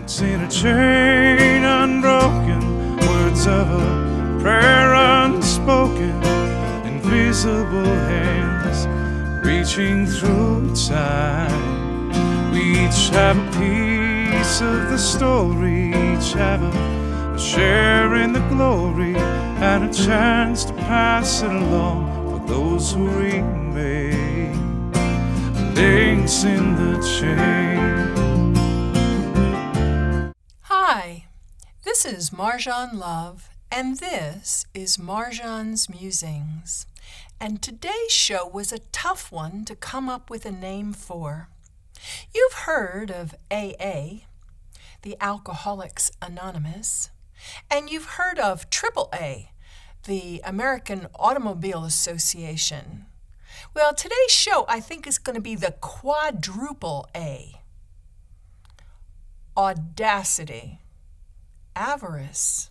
seen a chain unbroken, words of a prayer unspoken, invisible hands reaching through time. We each have a piece of the story, each have a share in the glory, and a chance to pass it along for those who remain. Links in the chain. Hi, this is Marjohn Love, and this is Marjohn's Musings. And today's show was a tough one to come up with a name for. You've heard of AA, the Alcoholics Anonymous, and you've heard of AAA, the American Automobile Association. Well, today's show, I think, is going to be the quadruple A. Audacity, avarice,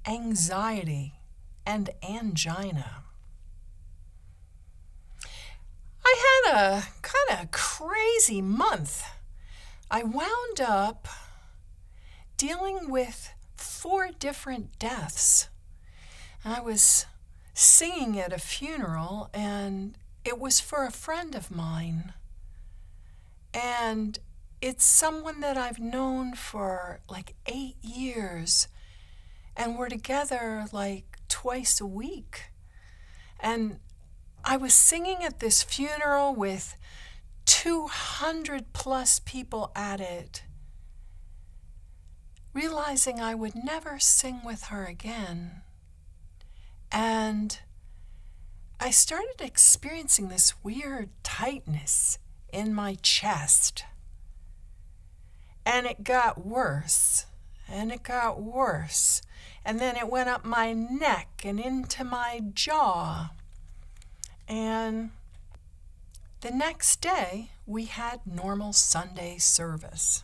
anxiety, and angina. I had a kind of crazy month. I wound up dealing with 4 different deaths. I was singing at a funeral, and it was for a friend of mine. And it's someone that I've known for like 8 years, and we're together like twice a week. And I was singing at this funeral with 200 plus people at it, realizing I would never sing with her again. And I started experiencing this weird tightness in my chest. And it got worse, and it got worse. And then it went up my neck and into my jaw. And the next day, we had normal Sunday service.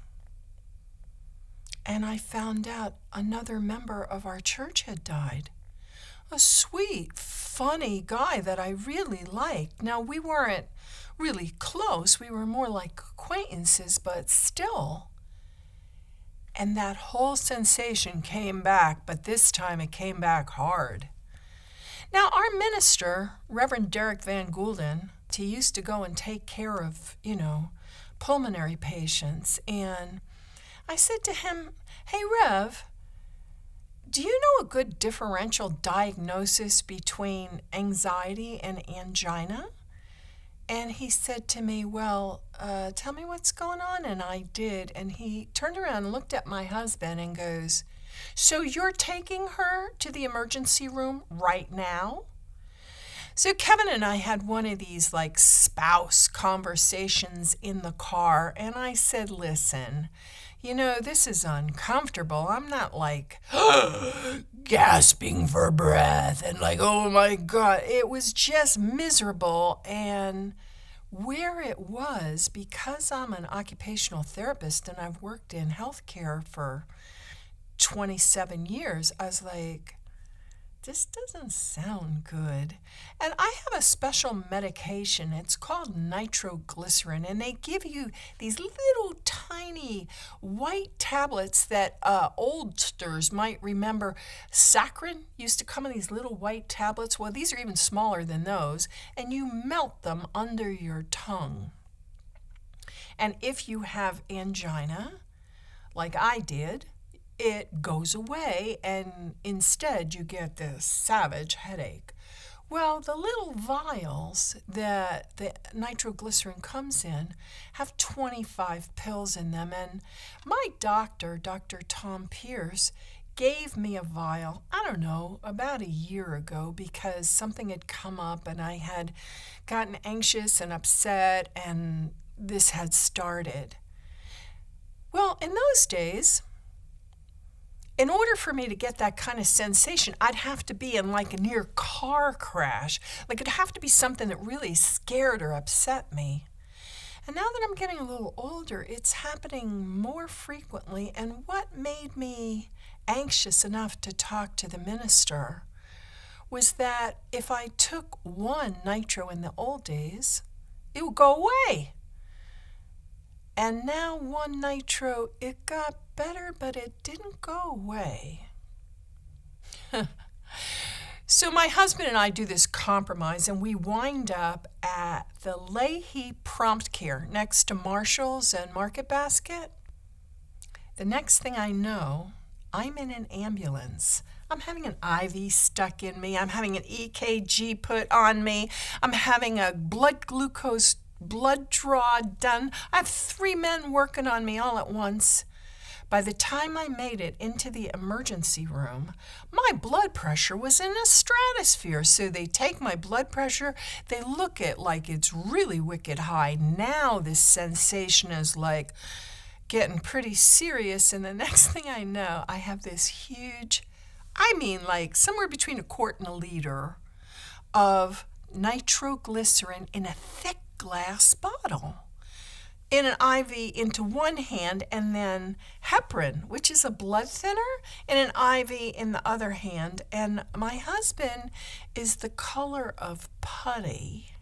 And I found out another member of our church had died. A sweet, funny guy that I really liked. Now, we weren't really close. We were more like acquaintances, but still. And that whole sensation came back, but this time it came back hard. Now, our minister, Reverend Derek Van Goulden, he used to go and take care of, pulmonary patients. And I said to him, "Hey, Rev, do you know a good differential diagnosis between anxiety and angina?" And he said to me, "Well, tell me what's going on." And I did. And he turned around and looked at my husband and goes, "So you're taking her to the emergency room right now?" So Kevin and I had one of these like spouse conversations in the car. And I said, "Listen, this is uncomfortable. I'm not like gasping for breath and like, oh my God." It was just miserable. And where it was, because I'm an occupational therapist and I've worked in healthcare for 27 years, I was like, this doesn't sound good. And I have a special medication. It's called nitroglycerin, and they give you these little tiny white tablets that oldsters might remember. Saccharin used to come in these little white tablets. Well, these are even smaller than those, and you melt them under your tongue. And if you have angina, like I did, it goes away, and instead you get this savage headache. Well, the little vials that the nitroglycerin comes in have 25 pills in them, and my doctor, Dr. Tom Pierce, gave me a vial, I don't know, about a year ago, because something had come up and I had gotten anxious and upset, and this had started. Well, in those days, in order for me to get that kind of sensation, I'd have to be in like a near car crash. Like it'd have to be something that really scared or upset me. And now that I'm getting a little older, it's happening more frequently. And what made me anxious enough to talk to the minister was that if I took one nitro in the old days, it would go away. And now one nitro, it got better, but it didn't go away. So my husband and I do this compromise, and we wind up at the Leahy Prompt Care next to Marshall's and Market Basket. The next thing I know, I'm in an ambulance. I'm having an IV stuck in me. I'm having an EKG put on me. I'm having a blood glucose blood draw done. I have 3 men working on me all at once. By the time I made it into the emergency room, my blood pressure was in a stratosphere. So they take my blood pressure, they look at like it's really wicked high. Now this sensation is like getting pretty serious, and the next thing I know, I have this huge, like somewhere between a quart and a liter of nitroglycerin in a thick glass bottle, in an IV into one hand, and then heparin, which is a blood thinner, in an IV in the other hand. And my husband is the color of putty.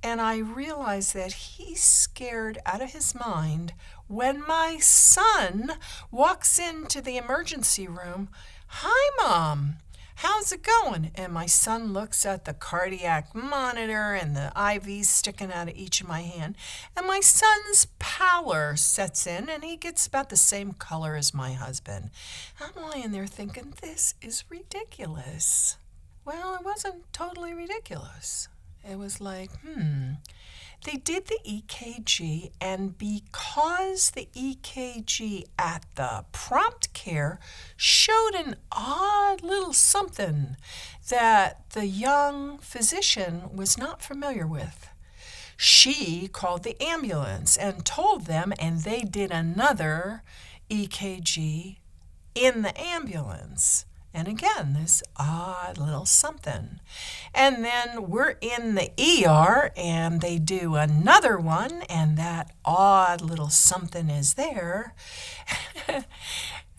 And I realized that he's scared out of his mind when my son walks into the emergency room. "Hi, Mom. How's it going?" And my son looks at the cardiac monitor and the IVs sticking out of each of my hand. And my son's pallor sets in, and he gets about the same color as my husband. I'm lying there thinking, this is ridiculous. Well, it wasn't totally ridiculous. It was like, They did the EKG, and because the EKG at the prompt care showed an odd little something that the young physician was not familiar with, she called the ambulance and told them, and they did another EKG in the ambulance. And again, this odd little something. And then we're in the ER, and they do another one, and that odd little something is there. And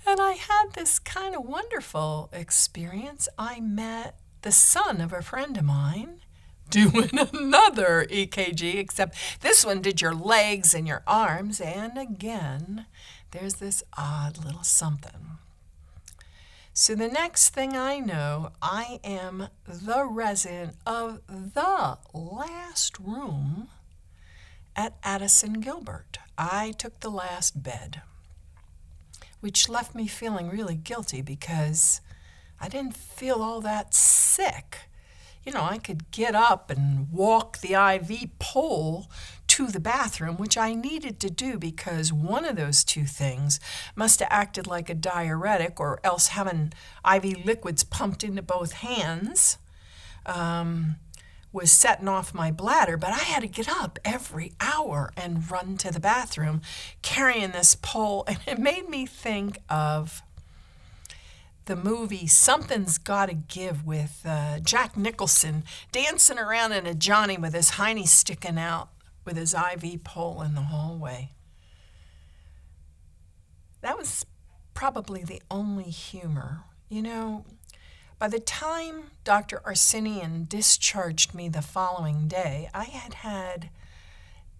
I had this kind of wonderful experience. I met the son of a friend of mine doing another EKG, except this one did your legs and your arms. And again, there's this odd little something. So the next thing I know, I am the resident of the last room at Addison Gilbert. I took the last bed, which left me feeling really guilty because I didn't feel all that sick. I could get up and walk the IV pole to the bathroom, which I needed to do because one of those two things must have acted like a diuretic, or else having IV liquids pumped into both hands was setting off my bladder. But I had to get up every hour and run to the bathroom carrying this pole, and it made me think of the movie Something's Gotta Give with Jack Nicholson dancing around in a Johnny with his hiney sticking out with his IV pole in the hallway. That was probably the only humor. By the time Dr. Arsenian discharged me the following day, I had had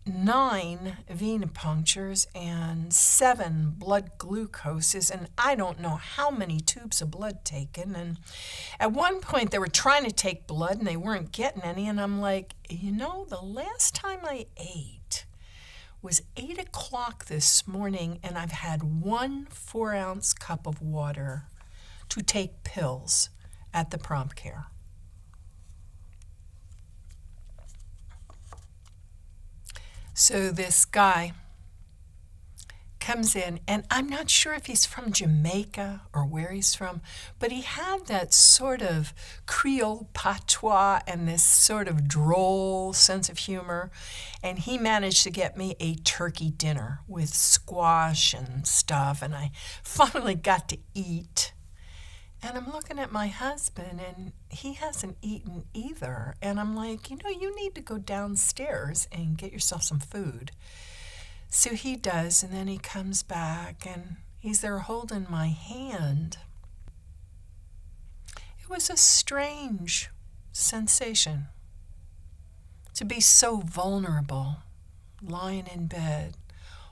9 venipunctures and 7 blood glucoses, and I don't know how many tubes of blood taken. And at one point they were trying to take blood and they weren't getting any, and I'm like, the last time I ate was 8 o'clock this morning, and I've had 1 4-ounce cup of water to take pills at the prompt care. So this guy comes in, and I'm not sure if he's from Jamaica or where he's from, but he had that sort of Creole patois and this sort of droll sense of humor, and he managed to get me a turkey dinner with squash and stuff, and I finally got to eat. And I'm looking at my husband, and he hasn't eaten either. And I'm like, you need to go downstairs and get yourself some food. So he does, and then he comes back, and he's there holding my hand. It was a strange sensation to be so vulnerable, lying in bed,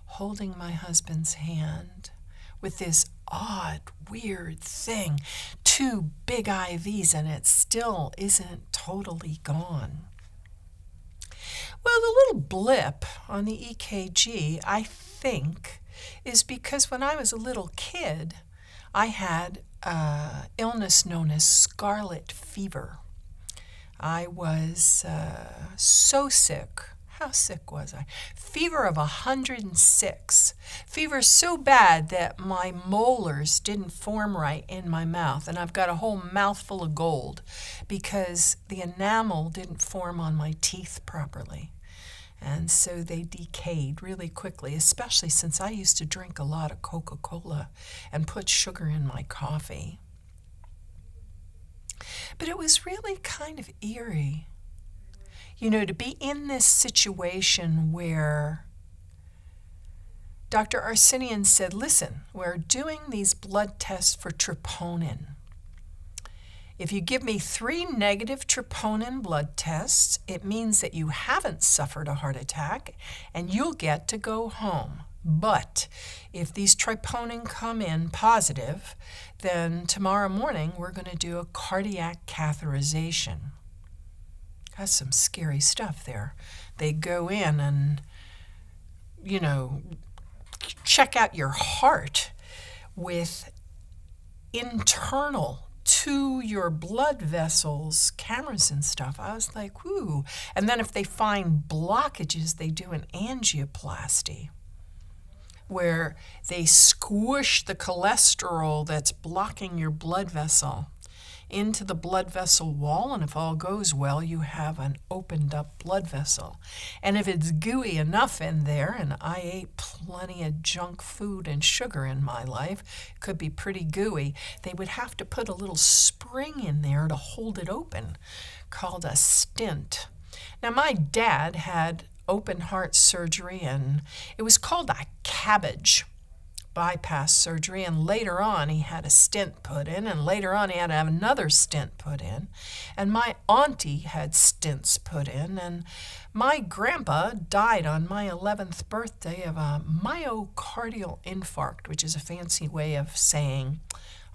holding my husband's hand with this odd, weird thing. 2 big IVs and it still isn't totally gone. Well, the little blip on the EKG, I think, is because when I was a little kid, I had an illness known as scarlet fever. I was so sick. How sick was I? Fever of 106. Fever so bad that my molars didn't form right in my mouth, and I've got a whole mouthful of gold because the enamel didn't form on my teeth properly. And so they decayed really quickly, especially since I used to drink a lot of Coca-Cola and put sugar in my coffee. But it was really kind of eerie, to be in this situation where Dr. Arsenian said, listen, we're doing these blood tests for troponin. If you give me 3 negative troponin blood tests, it means that you haven't suffered a heart attack and you'll get to go home. But if these troponin come in positive, then tomorrow morning we're going to do a cardiac catheterization. That's some scary stuff there. They go in and, check out your heart with internal to your blood vessels, cameras and stuff. I was like, whoo. And then if they find blockages, they do an angioplasty where they squish the cholesterol that's blocking your blood vessel into the blood vessel wall, and if all goes well, you have an opened up blood vessel. And if it's gooey enough in there, and I ate plenty of junk food and sugar in my life, it could be pretty gooey, they would have to put a little spring in there to hold it open, called a stent. Now, my dad had open heart surgery, and it was called a cabbage bypass surgery, and later on he had a stent put in, and later on he had to have another stent put in, and my auntie had stents put in, and my grandpa died on my 11th birthday of a myocardial infarct, which is a fancy way of saying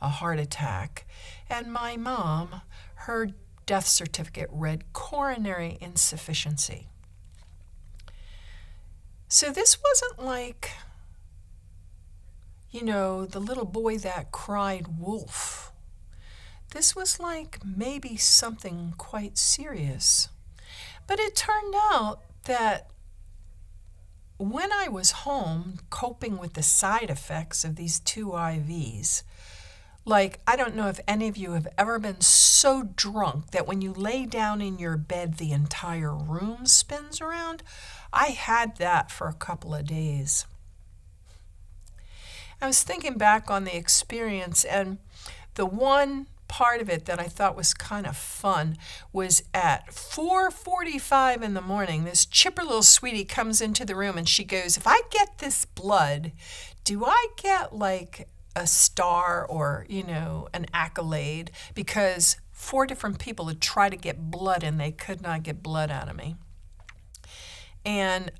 a heart attack, and my mom, her death certificate read coronary insufficiency. So this wasn't like, the little boy that cried wolf. This was like maybe something quite serious. But it turned out that when I was home coping with the side effects of these 2 IVs, I don't know if any of you have ever been so drunk that when you lay down in your bed, the entire room spins around. I had that for a couple of days. I was thinking back on the experience, and the one part of it that I thought was kind of fun was at 4:45 in the morning, this chipper little sweetie comes into the room and she goes, if I get this blood, do I get like a star or, an accolade? Because 4 different people had tried to get blood and they could not get blood out of me. And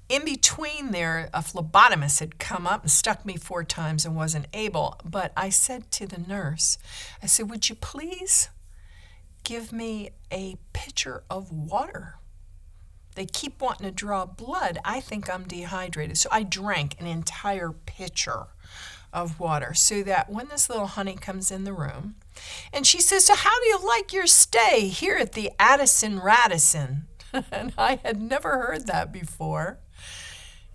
in between there, a phlebotomist had come up and stuck me 4 times and wasn't able. But I said to the nurse, I said, would you please give me a pitcher of water? They keep wanting to draw blood. I think I'm dehydrated. So I drank an entire pitcher of water so that when this little honey comes in the room, and she says, so how do you like your stay here at the Addison Radisson? And I had never heard that before.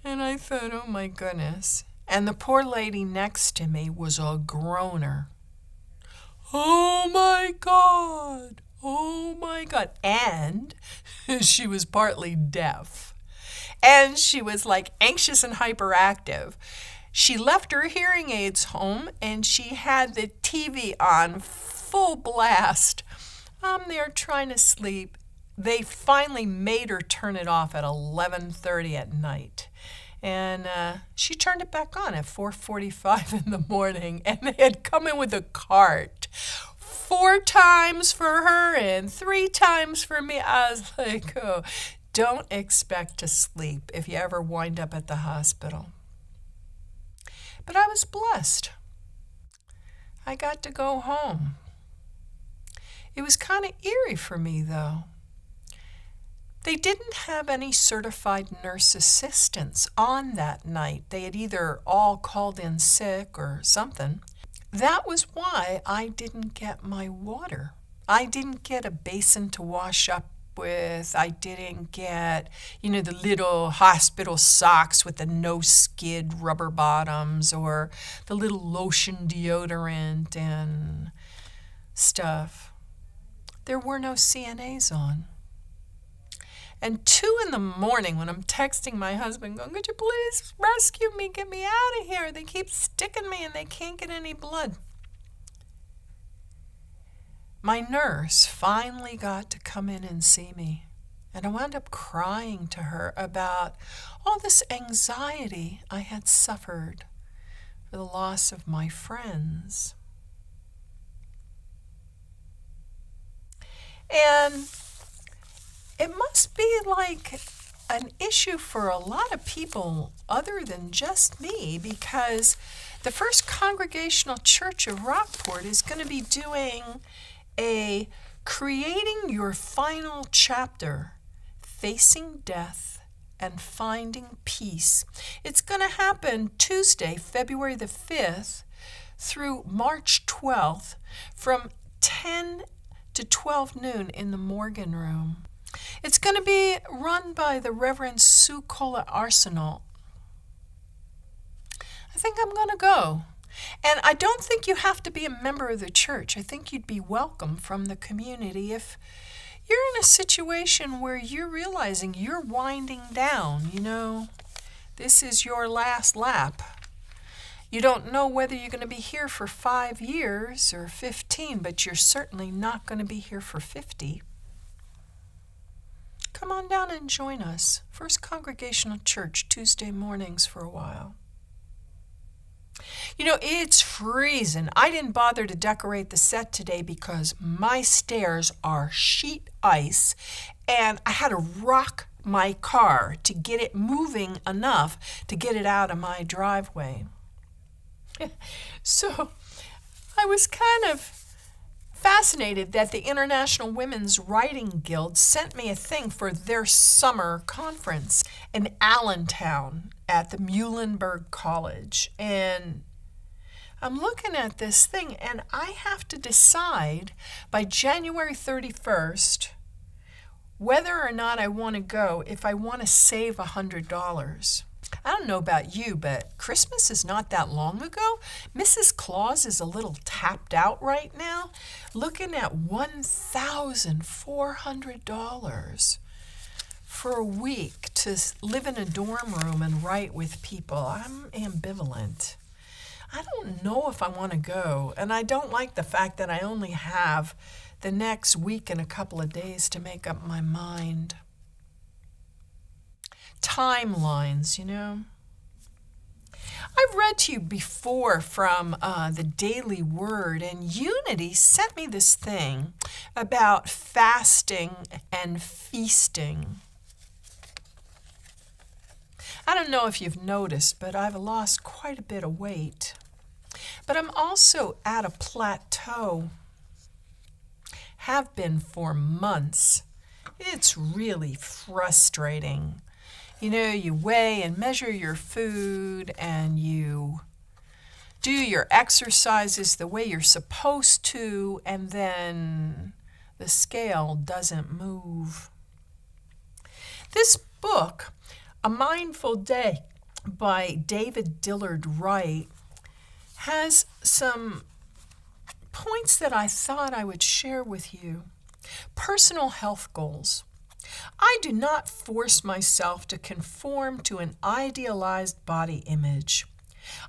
And I thought, oh my goodness. And the poor lady next to me was a groaner. Oh my God. Oh my God. And she was partly deaf. And she was like anxious and hyperactive. She left her hearing aids home and she had the TV on full blast. I'm there trying to sleep. They finally made her turn it off at 11:30 at night. And she turned it back on at 4:45 in the morning. And they had come in with a cart. 4 times for her and 3 times for me. I was like, oh, Don't expect to sleep if you ever wind up at the hospital. But I was blessed. I got to go home. It was kind of eerie for me, though. They didn't have any certified nurse assistants on that night. They had either all called in sick or something. That was why I didn't get my water. I didn't get a basin to wash up with. I didn't get, the little hospital socks with the no-skid rubber bottoms, or the little lotion deodorant and stuff. There were no CNAs on. And 2 a.m, when I'm texting my husband going, could you please rescue me, get me out of here? They keep sticking me and they can't get any blood. My nurse finally got to come in and see me. And I wound up crying to her about all this anxiety I had suffered for the loss of my friends. And it must be like an issue for a lot of people other than just me, because the First Congregational Church of Rockport is going to be doing a Creating Your Final Chapter, Facing Death and Finding Peace. It's going to happen Tuesday, February the 5th through March 12th from 10 to 12 noon in the Morgan Room. It's going to be run by the Reverend Sue Cola Arsenal. I think I'm going to go. And I don't think you have to be a member of the church. I think you'd be welcome from the community if you're in a situation where you're realizing you're winding down, this is your last lap. You don't know whether you're going to be here for 5 years or 15, but you're certainly not going to be here for 50. Come on down and join us. First Congregational Church, Tuesday mornings for a while. It's freezing. I didn't bother to decorate the set today because my stairs are sheet ice, and I had to rock my car to get it moving enough to get it out of my driveway. So I was kind of fascinated that the International Women's Writing Guild sent me a thing for their summer conference in Allentown at the Muhlenberg College. And I'm looking at this thing, and I have to decide by January 31st whether or not I want to go, if I want to save $100. I don't know about you, but Christmas is not that long ago. Mrs. Claus is a little tapped out right now, looking at $1,400 for a week to live in a dorm room and write with people. I'm ambivalent. I don't know if I want to go, and I don't like the fact that I only have the next week and a couple of days to make up my mind. Timelines, I've read to you before from the Daily Word, and Unity sent me this thing about fasting and feasting. I don't know if you've noticed, but I've lost quite a bit of weight. But I'm also at a plateau. Have been for months. It's really frustrating. You weigh and measure your food, and you do your exercises the way you're supposed to, and then the scale doesn't move. This book, A Mindful Day by David Dillard Wright, has some points that I thought I would share with you. Personal health goals. I do not force myself to conform to an idealized body image.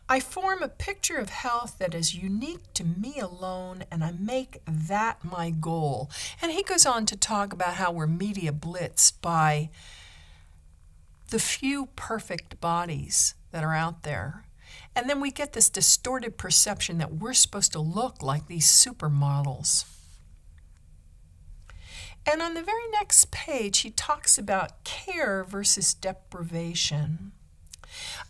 I form a picture of health that is unique to me alone, and I make that my goal. And he goes on to talk about how we're media blitzed by the few perfect bodies that are out there. And then we get this distorted perception that we're supposed to look like these supermodels. And on the very next page, he talks about care versus deprivation.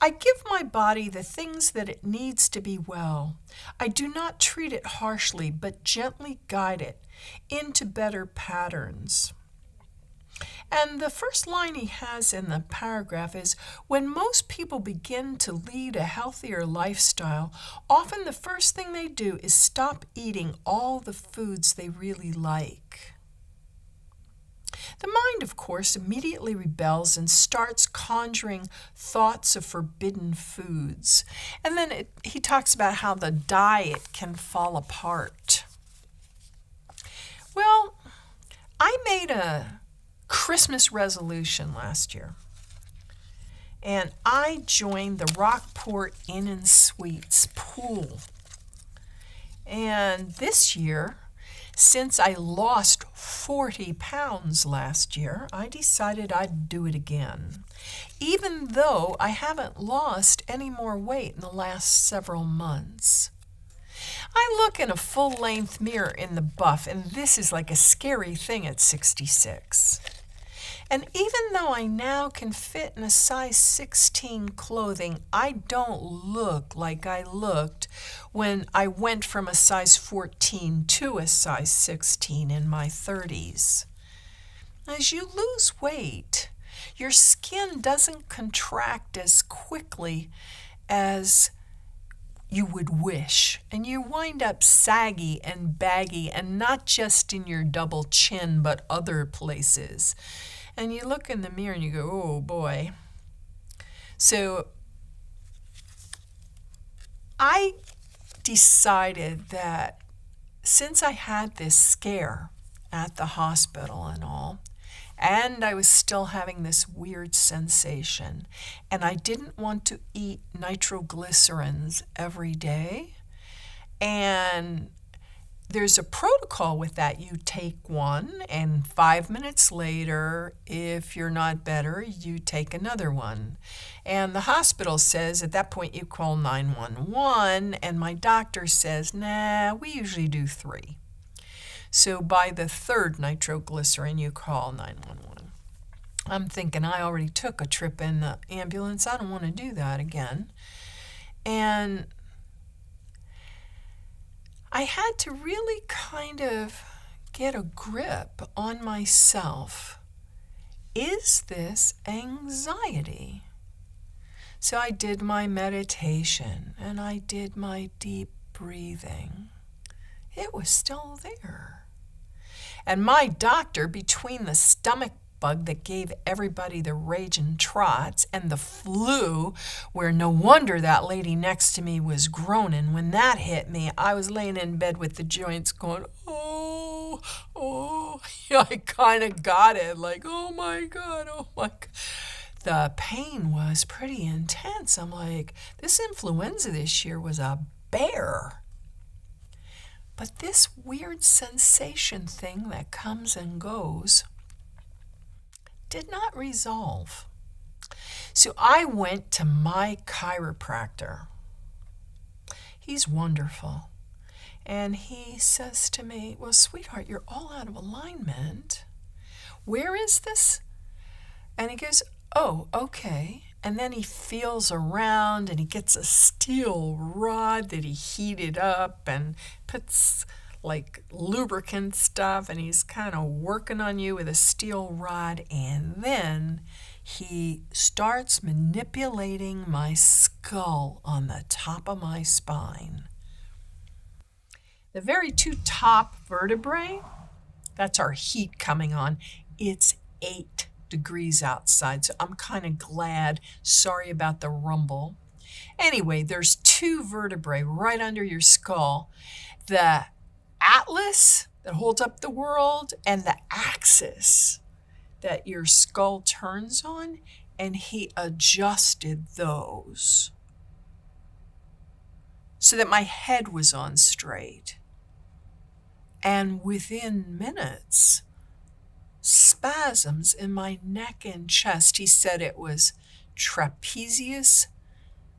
I give my body the things that it needs to be well. I do not treat it harshly, but gently guide it into better patterns. And the first line he has in the paragraph is, when most people begin to lead a healthier lifestyle, often the first thing they do is stop eating all the foods they really like. The mind, of course, immediately rebels and starts conjuring thoughts of forbidden foods. And then he talks about how the diet can fall apart. Well, I made a Christmas resolution last year, and I joined the Rockport Inn and Suites pool. And this year, since I lost 40 pounds last year, I decided I'd do it again, even though I haven't lost any more weight in the last several months. I look in a full-length mirror in the buff, and this is like a scary thing at 66. And even though I now can fit in a size 16 clothing, I don't look like I looked when I went from a size 14 to a size 16 in my 30s. As you lose weight, your skin doesn't contract as quickly as you would wish, and you wind up saggy and baggy, and not just in your double chin, but other places. And you look in the mirror and you go, oh boy. So I decided that since I had this scare at the hospital and all, and I was still having this weird sensation, and I didn't want to eat nitroglycerins every day, and there's a protocol with that. You take one, and 5 minutes later, if you're not better, you take another one. And the hospital says at that point you call 911, and my doctor says, nah, we usually do 3. So by the 3rd nitroglycerin, you call 911. I'm thinking, I already took a trip in the ambulance. I don't want to do that again. And I had to really kind of get a grip on myself. Is this anxiety? So I did my meditation and I did my deep breathing. It was still there. And my doctor, between the stomach bug that gave everybody the raging trots and the flu, where no wonder that lady next to me was groaning, when that hit me, I was laying in bed with the joints going, oh. I kind of got it, like, oh my God. The pain was pretty intense. I'm like, this influenza this year was a bear. But this weird sensation thing that comes and goes did not resolve. So I went to my chiropractor. He's wonderful. And he says to me, well, sweetheart, you're all out of alignment. Where is this? And he goes, oh, okay. And then he feels around and he gets a steel rod that he heated up and puts like lubricant stuff, and he's kind of working on you with a steel rod, and then he starts manipulating my skull on the top of my spine. The very 2 top vertebrae, that's our heat coming on. It's 8 degrees outside, so I'm kind of glad. Sorry about the rumble. Anyway, there's 2 vertebrae right under your skull. The atlas that holds up the world and the axis that your skull turns on, and he adjusted those so that my head was on straight. And within minutes, spasms in my neck and chest. He said it was trapezius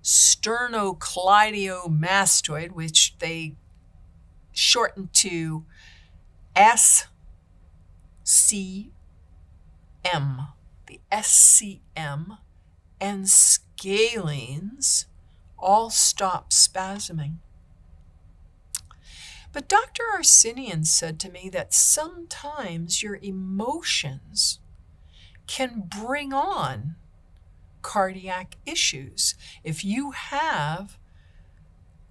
sternocleidiomastoid, which they shortened to SCM, the SCM, and scalenes all stop spasming. But Dr. Arsenian said to me that sometimes your emotions can bring on cardiac issues. If you have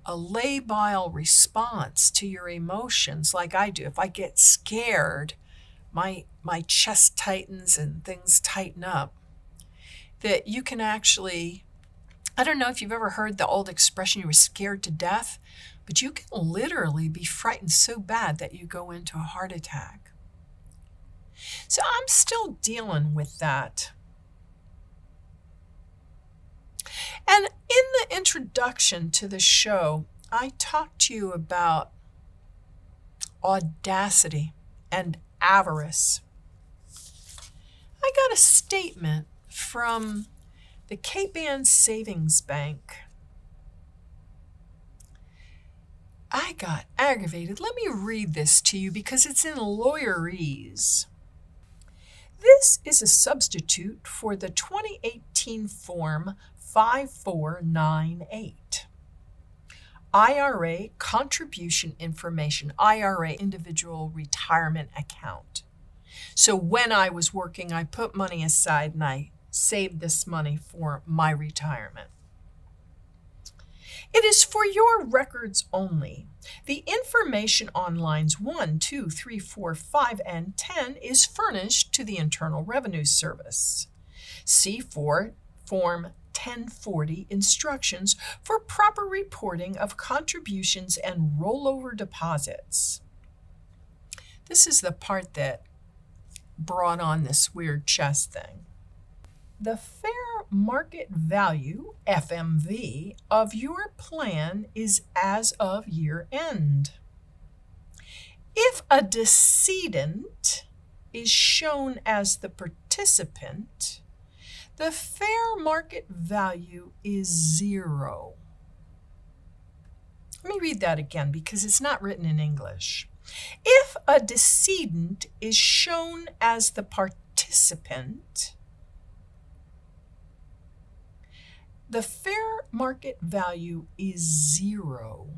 a labile response to your emotions, like I do, if I get scared, my chest tightens and things tighten up, that you can actually, I don't know if you've ever heard the old expression, you were scared to death, but you can literally be frightened so bad that you go into a heart attack. So I'm still dealing with that. And in the introduction to the show, I talked to you about audacity and avarice. I got a statement from the Cape Ann Savings Bank. I got aggravated. Let me read this to you because it's in lawyerese. This is a substitute for the 2018 Form 5498. IRA contribution information, IRA individual retirement account. So when I was working, I put money aside and I saved this money for my retirement. It is for your records only. The information on lines 1, 2, 3, 4, 5, and 10 is furnished to the Internal Revenue Service. See for Form 1040 instructions for proper reporting of contributions and rollover deposits. This is the part that brought on this weird chest thing. The fair market value, FMV, of your plan is as of year end. If a decedent is shown as the participant, the fair market value is 0. Let me read that again because it's not written in English. If a decedent is shown as the participant, the fair market value is 0.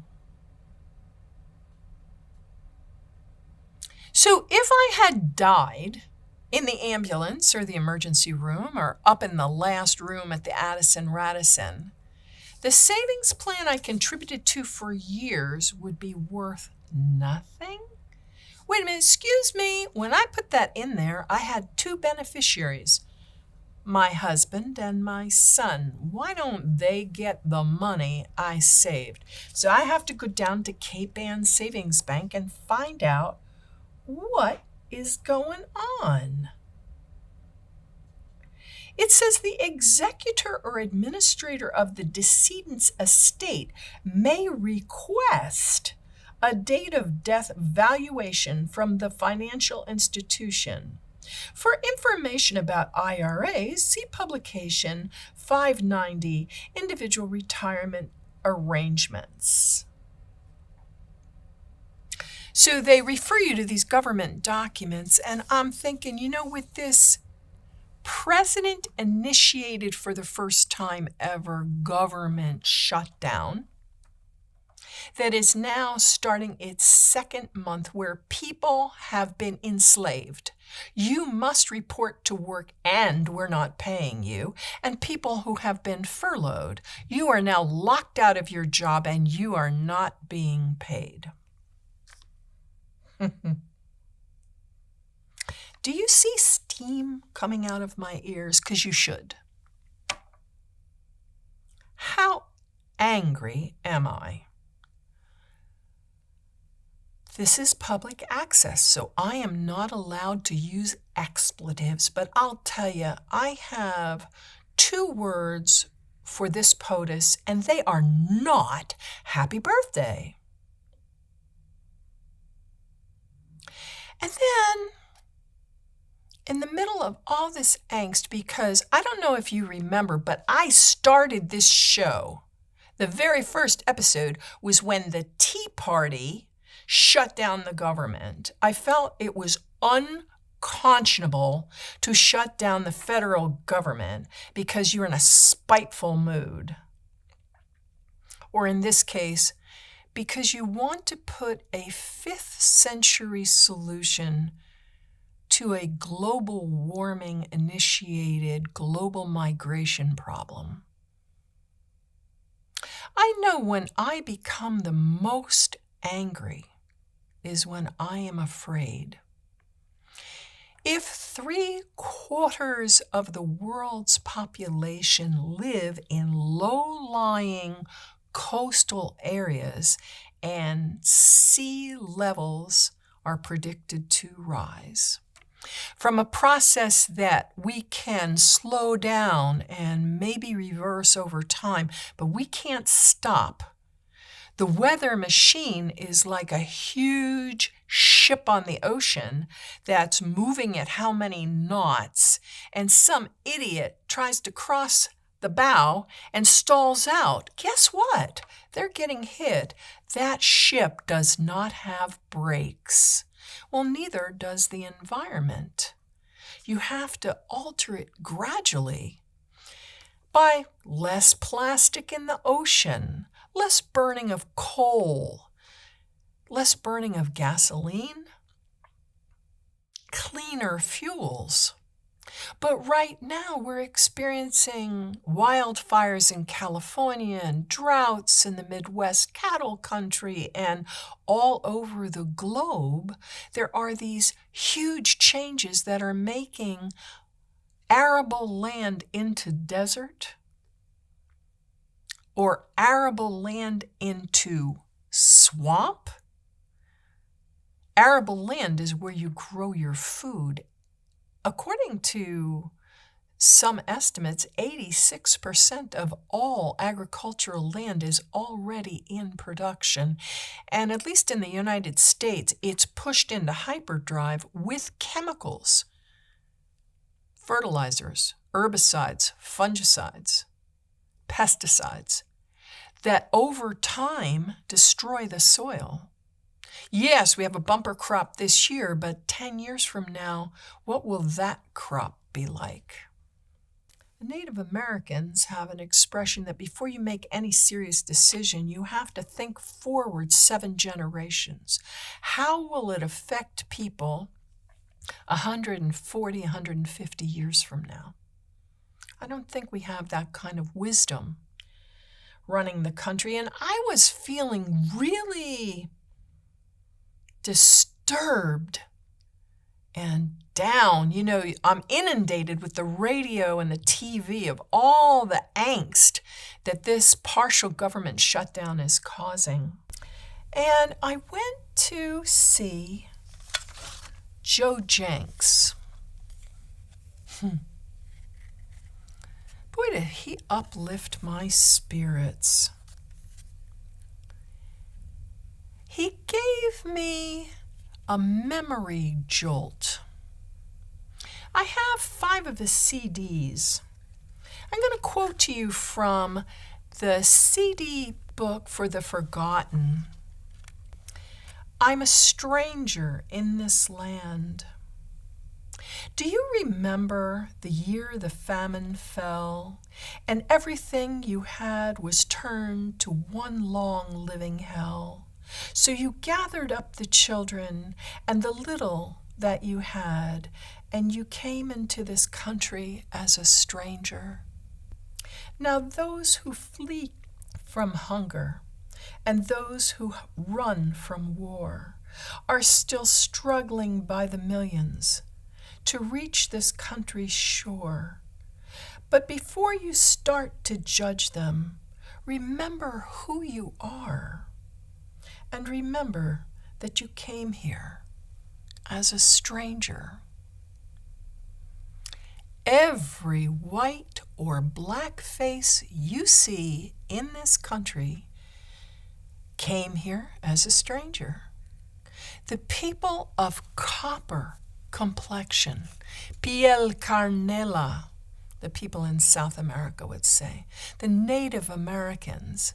So if I had died in the ambulance or the emergency room or up in the last room at the Addison Radisson, the savings plan I contributed to for years would be worth nothing? Wait a minute, excuse me. When I put that in there, I had 2 beneficiaries, my husband and my son. Why don't they get the money I saved? So I have to go down to Cape Ann Savings Bank and find out what is going on. It says the executor or administrator of the decedent's estate may request a date of death valuation from the financial institution. For information about IRAs, see publication 590, Individual Retirement Arrangements. So they refer you to these government documents, and I'm thinking, with this president-initiated for the first time ever government shutdown that is now starting its 2nd month where people have been enslaved. You must report to work and we're not paying you. And people who have been furloughed, you are now locked out of your job and you are not being paid. Do you see steam coming out of my ears? Because you should. How angry am I? This is public access, so I am not allowed to use expletives, but I'll tell you, I have 2 words for this POTUS, and they are not happy birthday. And then, in the middle of all this angst, because I don't know if you remember, but I started this show. The very first episode was when the Tea Party shut down the government. I felt it was uncalled unconscionable to shut down the federal government because you're in a spiteful mood. Or in this case, because you want to put a 5th century solution to a global warming initiated global migration problem. I know when I become the most angry is when I am afraid. If 3/4 of the world's population live in low-lying coastal areas and sea levels are predicted to rise, from a process that we can slow down and maybe reverse over time, but we can't stop. The weather machine is like a huge ship on the ocean that's moving at how many knots, and some idiot tries to cross the bow and stalls out. Guess what? They're getting hit. That ship does not have brakes. Well, neither does the environment. You have to alter it gradually by less plastic in the ocean, less burning of coal, less burning of gasoline, cleaner fuels. But right now we're experiencing wildfires in California and droughts in the Midwest cattle country, and all over the globe there are these huge changes that are making arable land into desert or arable land into swamp. Arable land is where you grow your food. According to some estimates, 86% of all agricultural land is already in production. And at least in the United States, it's pushed into hyperdrive with chemicals, fertilizers, herbicides, fungicides, pesticides, that over time destroy the soil. Yes, we have a bumper crop this year, but 10 years from now, what will that crop be like? The Native Americans have an expression that before you make any serious decision, you have to think forward 7 generations. How will it affect people 140, 150 years from now? I don't think we have that kind of wisdom running the country, and I was feeling really disturbed and down. You know, I'm inundated with the radio and the TV of all the angst that this partial government shutdown is causing. And I went to see Joe Jenks. Boy, did he uplift my spirits. He gave me a memory jolt. I have 5 of his CDs. I'm going to quote to you from the CD book for the forgotten. I'm a stranger in this land. Do you remember the year the famine fell, and everything you had was turned to one long living hell? So you gathered up the children and the little that you had, and you came into this country as a stranger. Now those who flee from hunger and those who run from war are still struggling by the millions to reach this country's shore. But before you start to judge them, remember who you are. And remember that you came here as a stranger. Every white or black face you see in this country came here as a stranger. The people of copper complexion, piel carnela, the people in South America would say, the Native Americans,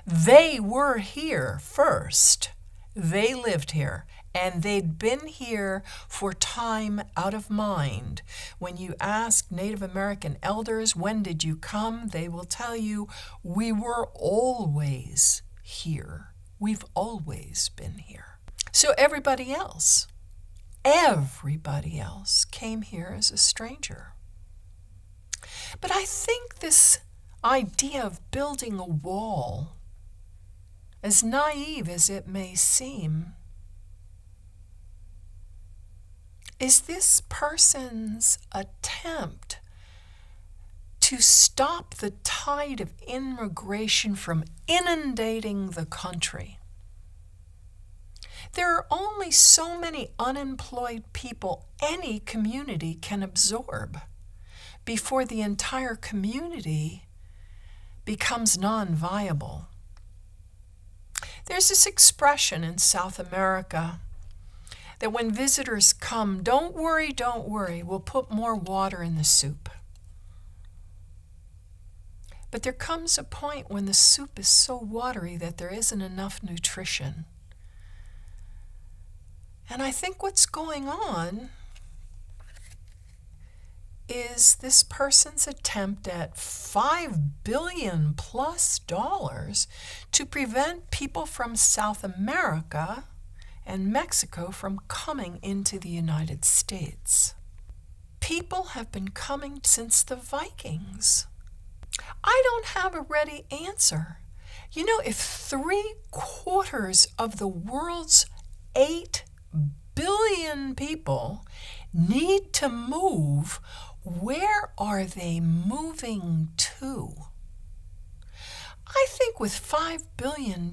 they were here first. They lived here, And they'd been here for time out of mind. When you ask Native American elders, when did you come? They will tell you, we were always here. We've always been here. So everybody else came here as a stranger. But I think this idea of building a wall, as naive as it may seem, is this person's attempt to stop the tide of immigration from inundating the country. There are only so many unemployed people any community can absorb before the entire community becomes non-viable. There's this expression in South America that when visitors come, don't worry, we'll put more water in the soup. But there comes a point when the soup is so watery that there isn't enough nutrition. And I think what's going on is this person's attempt at $5 billion plus to prevent people from South America and Mexico from coming into the United States. People have been coming since the Vikings. I don't have a ready answer. You know, if 3/4 of the world's 8 billion people need to move, where are they moving to? I think with $5 billion,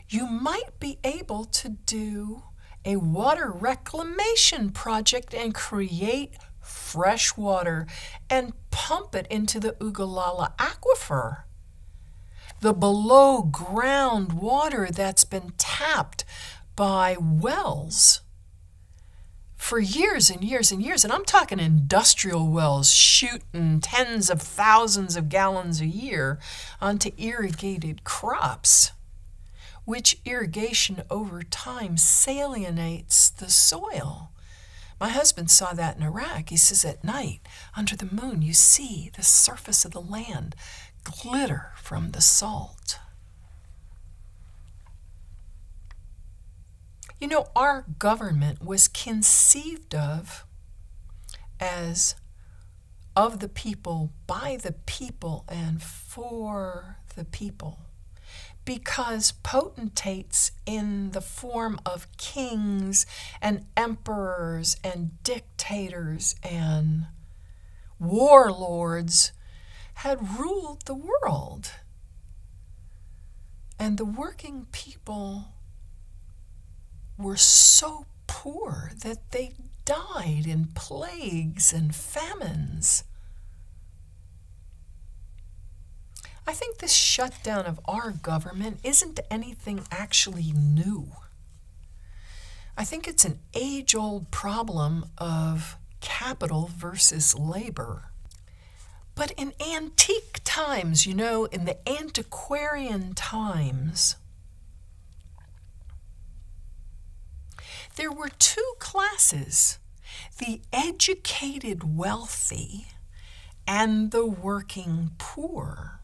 you might be able to do a water reclamation project and create fresh water and pump it into the Ogallala Aquifer, the below ground water that's been tapped by wells for years and years and years. And I'm talking industrial wells shooting tens of thousands of gallons a year onto irrigated crops, which irrigation over time salinates the soil. My husband saw that in Iraq. He says at night, under the moon, you see the surface of the land glitter from the salt. You know, our government was conceived of as of the people, by the people, and for the people, because potentates in the form of kings and emperors and dictators and warlords had ruled the world. And the working people were so poor that they died in plagues and famines. I think this shutdown of our government isn't anything actually new. I think it's an age-old problem of capital versus labor. But in antique times, you know, in the antiquarian times, there were two classes, the educated wealthy and the working poor.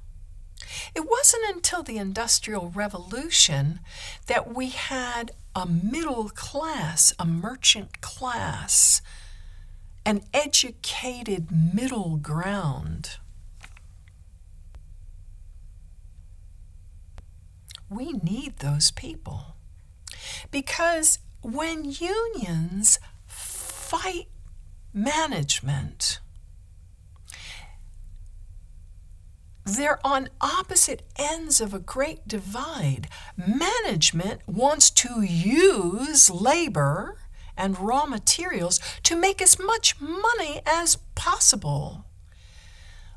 It wasn't until the Industrial Revolution that we had a middle class, a merchant class, an educated middle ground. We need those people because when unions fight management, they're on opposite ends of a great divide. Management wants to use labor and raw materials to make as much money as possible.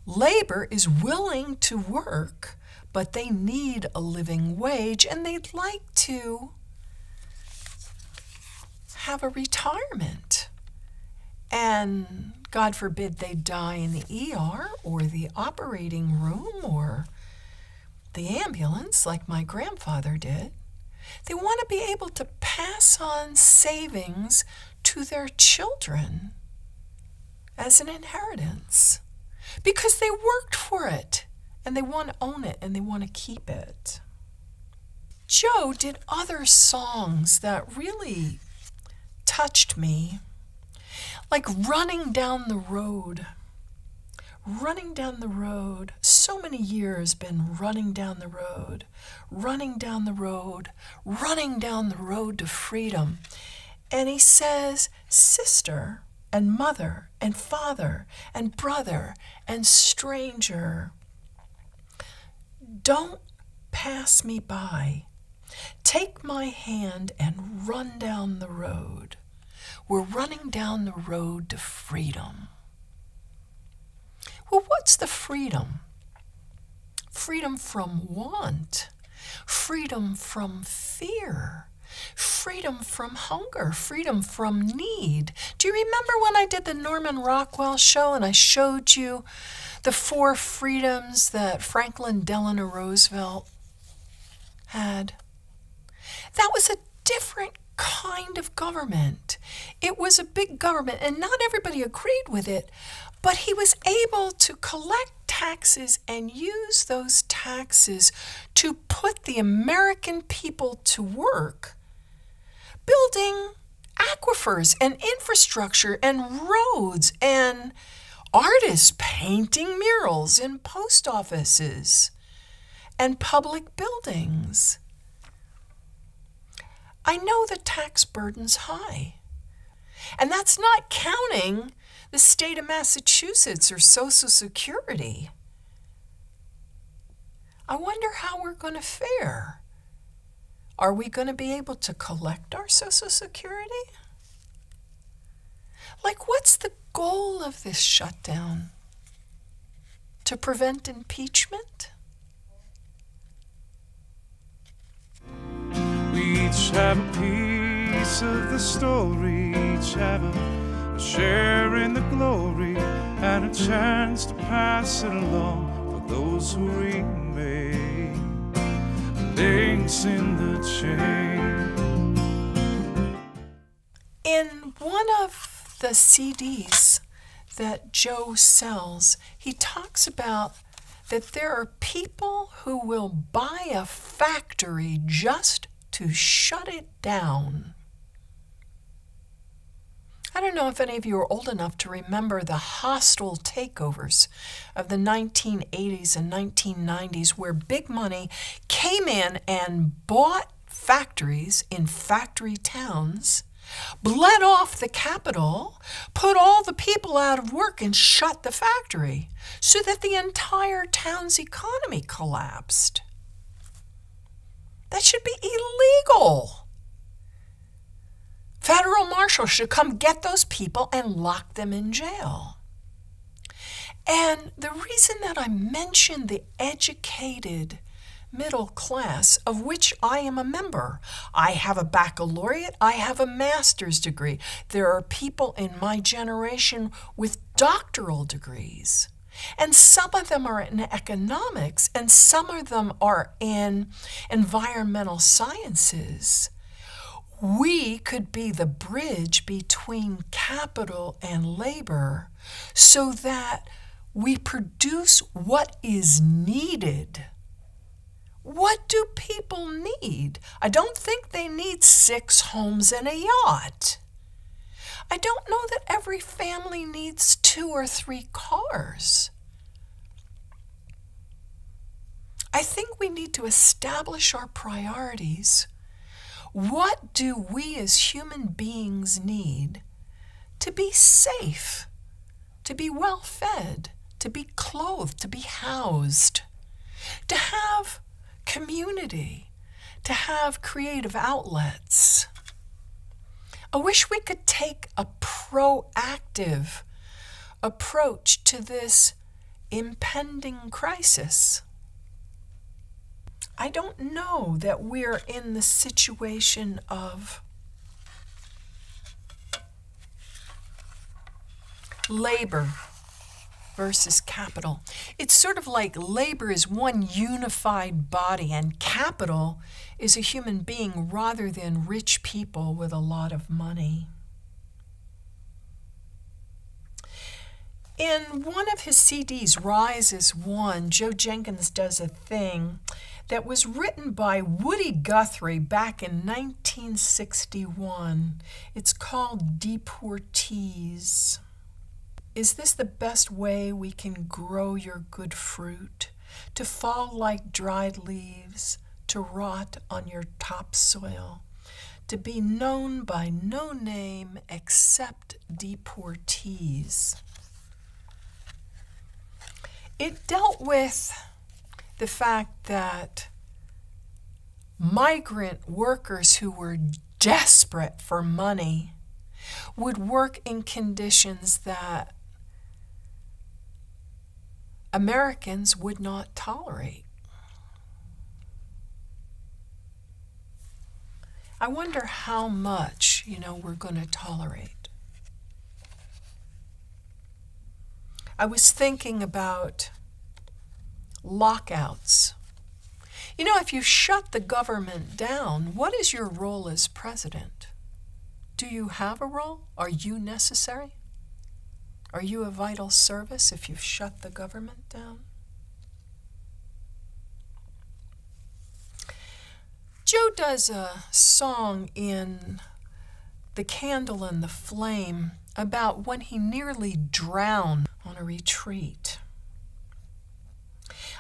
Labor is willing to work, but they need a living wage, and they'd like to have a retirement. And God forbid they die in the ER or the operating room or the ambulance like my grandfather did. They want to be able to pass on savings to their children as an inheritance because they worked for it and they want to own it and they want to keep it. Joe did other songs that really touched me, like Running Down the Road. Running down the road, so many years been running down the road, running down the road, running down the road to freedom. And he says, sister and mother and father and brother and stranger, don't pass me by. Take my hand and run down the road. We're running down the road to freedom. Well, what's the freedom? Freedom from want, freedom from fear, freedom from hunger, freedom from need. Do you remember when I did the Norman Rockwell show and I showed you the 4 freedoms that Franklin Delano Roosevelt had? That was a different kind of government. It was a big government, and not everybody agreed with it, but he was able to collect taxes and use those taxes to put the American people to work, building aquifers and infrastructure and roads and artists painting murals in post offices and public buildings. I know the tax burden's high, and that's not counting the state of Massachusetts or Social Security. I wonder how we're going to fare. Are we going to be able to collect our Social Security? Like, what's the goal of this shutdown? To prevent impeachment? We each have a piece of the story, each have a share in the glory, and a chance to pass it along for those who remain. Links in the chain. In one of the CDs that Joe sells, he talks about that there are people who will buy a factory just to shut it down. I don't know if any of you are old enough to remember the hostile takeovers of the 1980s and 1990s where big money came in and bought factories in factory towns, bled off the capital, put all the people out of work and shut the factory so that the entire town's economy collapsed. That should be illegal. Federal marshals should come get those people and lock them in jail. And the reason that I mention the educated middle class, of which I am a member, I have a baccalaureate, I have a master's degree. There are people in my generation with doctoral degrees. And some of them are in economics, and some of them are in environmental sciences. We could be the bridge between capital and labor so that we produce what is needed. What do people need? I don't think they need 6 homes and a yacht. I don't know that every family needs 2 or 3 cars. I think we need to establish our priorities. What do we as human beings need to be safe, to be well fed, to be clothed, to be housed, to have community, to have creative outlets? I wish we could take a proactive approach to this impending crisis. I don't know that we're in the situation of labor versus capital. It's sort of like labor is one unified body and capital is a human being rather than rich people with a lot of money. In one of his CDs, Rise is One, Joe Jenkins does a thing that was written by Woody Guthrie back in 1961. It's called Deportees. Is this the best way we can grow your good fruit? To fall like dried leaves, to rot on your topsoil, to be known by no name except deportees. It dealt with the fact that migrant workers who were desperate for money would work in conditions that Americans would not tolerate. I wonder how much, we're going to tolerate. I was thinking about lockouts. If you shut the government down, what is your role as president? Do you have a role? Are you necessary? Are you a vital service if you've shut the government down? Joe does a song in The Candle and the Flame about when he nearly drowned on a retreat.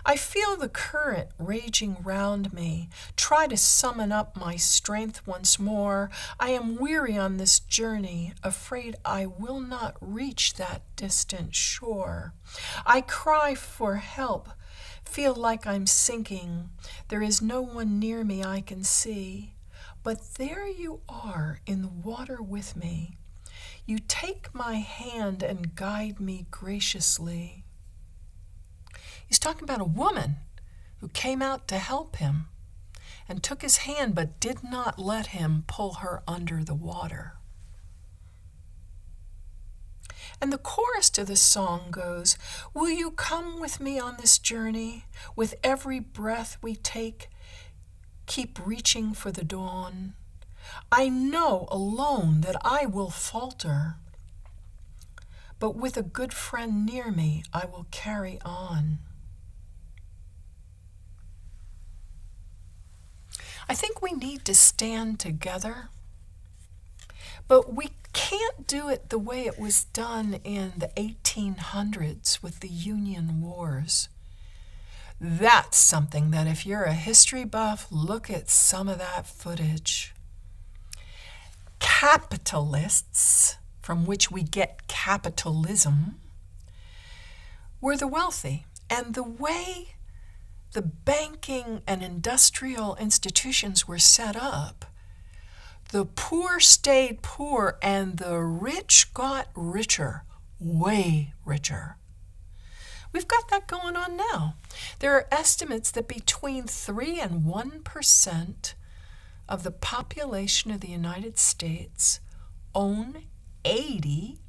I feel the current raging round me. Try to summon up my strength once more. I am weary on this journey, afraid I will not reach that distant shore. I cry for help, feel like I'm sinking. There is no one near me I can see. But there you are in the water with me. You take my hand and guide me graciously. He's talking about a woman who came out to help him and took his hand but did not let him pull her under the water. And the chorus to the song goes, will you come with me on this journey? With every breath we take, keep reaching for the dawn. I know alone that I will falter, but with a good friend near me, I will carry on. I think we need to stand together, but we can't do it the way it was done in the 1800s with the Union Wars. That's something that if you're a history buff, look at some of that footage. Capitalists, from which we get capitalism, were the wealthy, and the way the banking and industrial institutions were set up, the poor stayed poor and the rich got richer, way richer. We've got that going on now. There are estimates that between 3 and 1% of the population of the United States own 80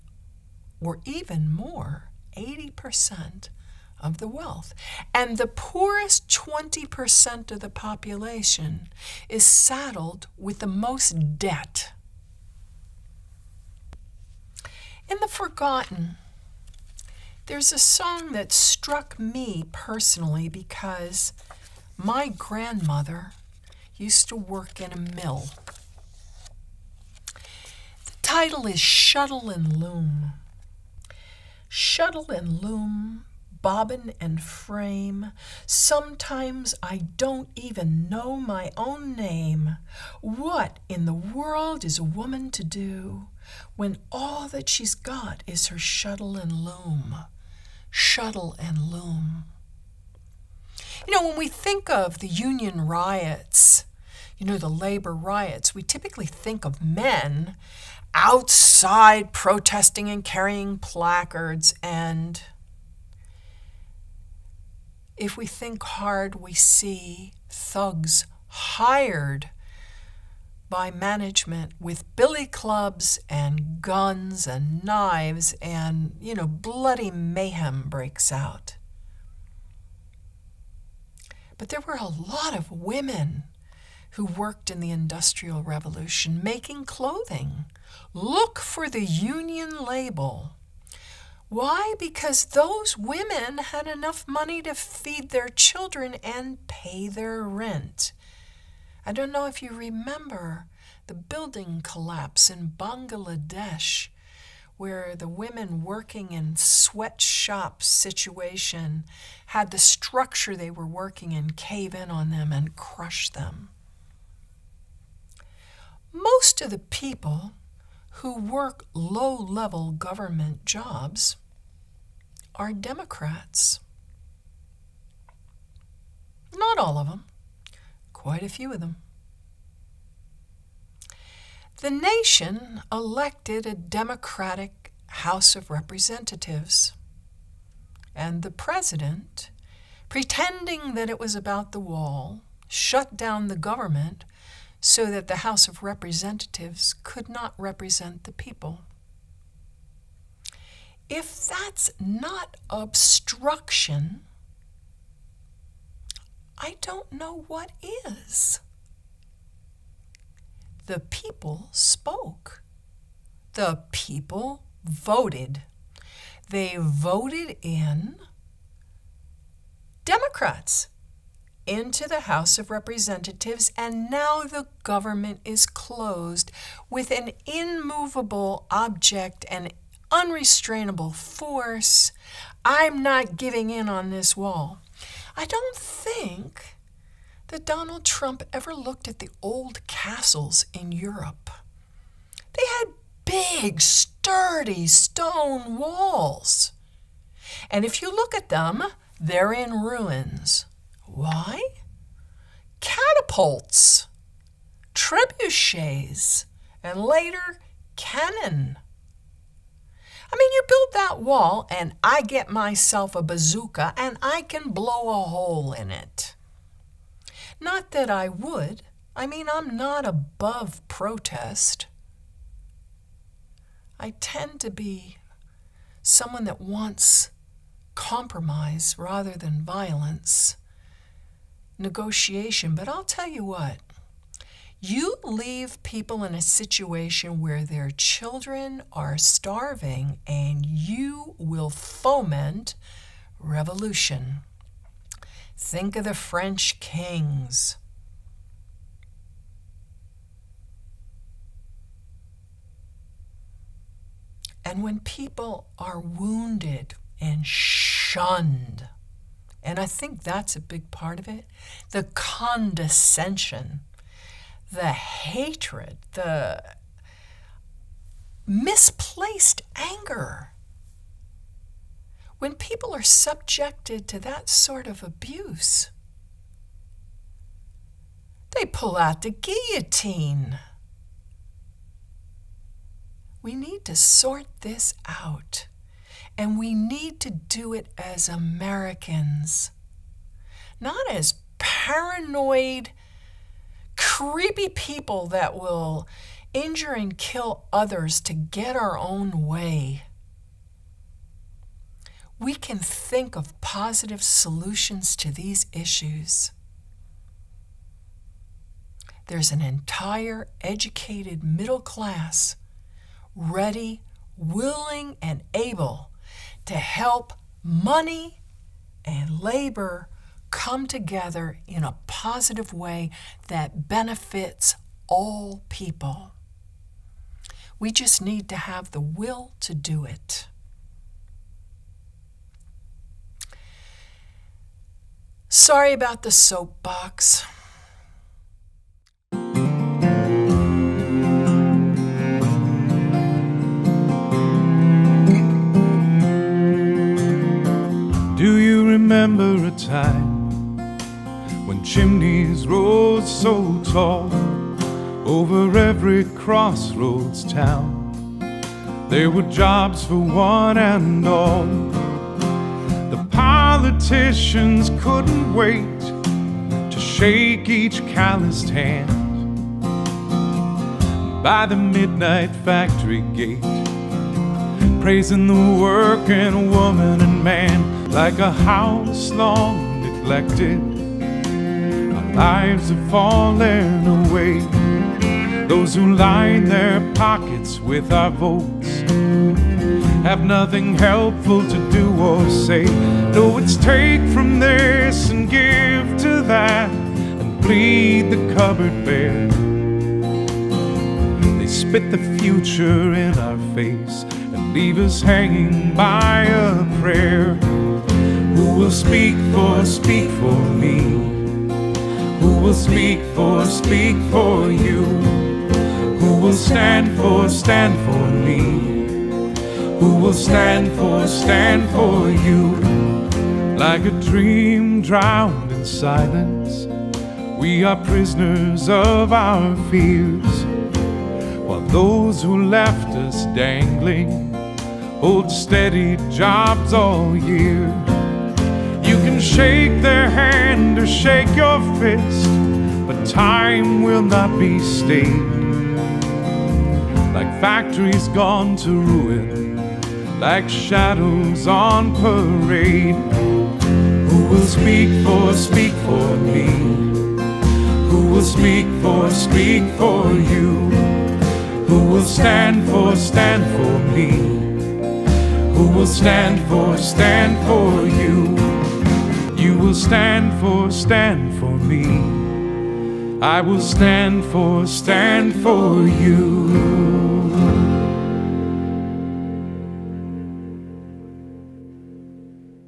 or even more, 80% of the wealth. And the poorest 20% of the population is saddled with the most debt. In The Forgotten, there's a song that struck me personally because my grandmother used to work in a mill. The title is Shuttle and Loom. Shuttle and loom, bobbin and frame. Sometimes I don't even know my own name. What in the world is a woman to do when all that she's got is her shuttle and loom? Shuttle and loom. When we think of the union riots, the labor riots, we typically think of men outside protesting and carrying placards, and if we think hard, we see thugs hired by management with billy clubs and guns and knives, and, bloody mayhem breaks out. But there were a lot of women who worked in the Industrial Revolution making clothing. Look for the union label. Why? Because those women had enough money to feed their children and pay their rent. I don't know if you remember the building collapse in Bangladesh, where the women working in sweatshop situation had the structure they were working in cave in on them and crush them. Most of the people who work low-level government jobs are Democrats. Not all of them, quite a few of them. The nation elected a Democratic House of Representatives, and the president, pretending that it was about the wall, shut down the government so that the House of Representatives could not represent the people. If that's not obstruction, I don't know what is. The people spoke. The people voted. They voted in Democrats into the House of Representatives, and now the government is closed with an immovable object and unrestrainable force. I'm not giving in on this wall. I don't think that Donald Trump ever looked at the old castles in Europe. They had big, sturdy stone walls. And if you look at them, they're in ruins. Why? Catapults, trebuchets, and later cannon. I mean, you build that wall, and I get myself a bazooka, and I can blow a hole in it. Not that I would. I mean, I'm not above protest. I tend to be someone that wants compromise rather than violence, negotiation. But I'll tell you what, you leave people in a situation where their children are starving and you will foment revolution. Think of the French kings. And when people are wounded and shunned, and I think that's a big part of it, the condescension, the hatred, the misplaced anger. When people are subjected to that sort of abuse, they pull out the guillotine. We need to sort this out, and we need to do it as Americans, not as paranoid, creepy people that will injure and kill others to get our own way. We can think of positive solutions to these issues. There's an entire educated middle class ready, willing, and able to help money and labor come together in a positive way that benefits all people. We just need to have the will to do it. Sorry about the soapbox. Do you remember a time when chimneys rose so tall over every crossroads town? There were jobs for one and all. The politicians couldn't wait to shake each calloused hand. by the midnight factory gate, praising the working woman and man like a house long neglected. Our lives have fallen away. Those who line their pockets with our votes have nothing helpful to do or say. No, it's take from this and give to that and bleed the cupboard bare. They spit the future in our face and leave us hanging by a prayer. Who will speak for me? Who will speak for you? Who will stand for me? Who will stand for you? Like a dream drowned in silence, we are prisoners of our fears, while those who left us dangling hold steady jobs all year. You can shake their hand or shake your fist, but time will not be stayed. Like factories gone to ruin, like shadows on parade. Who will speak for me? Who will speak for you? Who will stand for me? Who will stand for you? You will stand for me. I will stand for you.